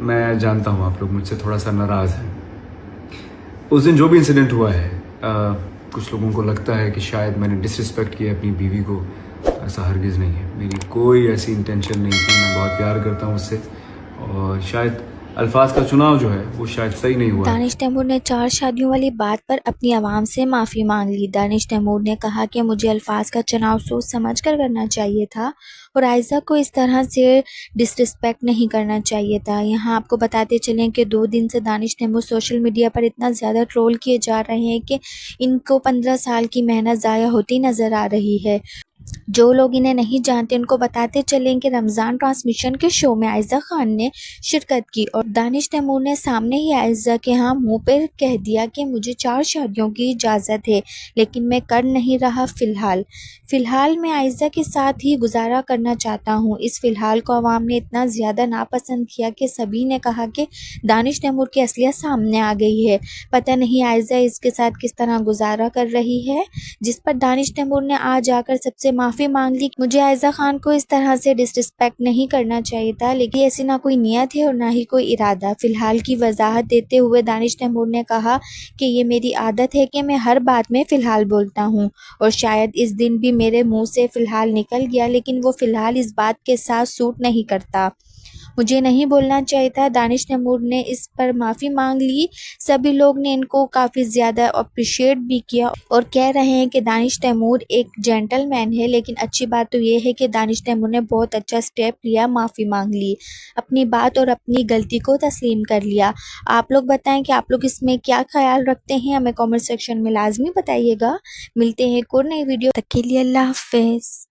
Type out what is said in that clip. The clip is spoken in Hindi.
मैं जानता हूँ आप लोग मुझसे थोड़ा सा नाराज़ हैं। उस दिन जो भी इंसिडेंट हुआ है, कुछ लोगों को लगता है कि शायद मैंने डिसरिस्पेक्ट किया अपनी बीवी को। ऐसा हरगिज़ नहीं है, मेरी कोई ऐसी इंटेंशन नहीं थी। मैं बहुत प्यार करता हूँ उससे और शायद अल्फाज का चुनाव जो है वो शायद सही नहीं हुआ है। दानिश तैमूर ने 4 शादियों वाली बात पर अपनी आवाम से माफ़ी मांग ली। दानिश तैमूर ने कहा कि मुझे अल्फाज का चुनाव सोच समझ कर करना चाहिए था और आयज़ा को इस तरह से डिसरिस्पेक्ट नहीं करना चाहिए था। यहाँ आपको बताते चलें कि 2 दिन से दानिश तैमूर सोशल मीडिया पर इतना ज़्यादा ट्रोल किए जा रहे हैं कि इनको 15 साल की मेहनत ज़ाया होती नज़र आ रही है। जो लोग इन्हें नहीं जानते उनको बताते चलें कि रमज़ान ट्रांसमिशन के शो में आयज़ा खान ने शिरकत की और दानिश तैमूर ने सामने ही आयज़ा के मुंह पर कह दिया कि मुझे 4 शादियों की इजाज़त है, लेकिन मैं कर नहीं रहा फ़िलहाल मैं आयज़ा के साथ ही गुजारा करना चाहता हूँ। इस फ़िलहाल को अवाम ने इतना ज़्यादा नापसंद किया कि सभी ने कहा कि दानिश तैमूर की असलियत सामने आ गई है। पता नहीं आयज़ा इसके साथ किस तरह गुजारा कर रही है, जिस पर दानिश तैमूर ने आज आकर सबसे माफ़ी मांग ली। मुझे आयज़ा खान को इस तरह से डिसरिस्पेक्ट नहीं करना चाहिए था, लेकिन ऐसी ना कोई नियत है और ना ही कोई इरादा। फ़िलहाल की वजाहत देते हुए दानिश तैमूर ने कहा कि ये मेरी आदत है कि मैं हर बात में फ़िलहाल बोलता हूँ और शायद इस दिन भी मेरे मुंह से फ़िलहाल निकल गया, लेकिन वो फ़िलहाल इस बात के साथ सूट नहीं करता। मुझे नहीं बोलना चाहिए था। दानिश तैमूर ने इस पर माफ़ी मांग ली। सभी लोग ने इनको काफ़ी ज़्यादा अप्रिशिएट भी किया और कह रहे हैं कि दानिश तैमूर एक जेंटलमैन है। लेकिन अच्छी बात तो ये है कि दानिश तैमूर ने बहुत अच्छा स्टेप लिया, माफ़ी मांग ली, अपनी बात और अपनी गलती को तस्लीम कर लिया। आप लोग बताएं कि आप लोग इसमें क्या ख्याल रखते हैं, हमें कमेंट सेक्शन में लाजमी बताइएगा। मिलते हैं एक और नई वीडियो, तक के लिए अल्लाह हाफ़िज़।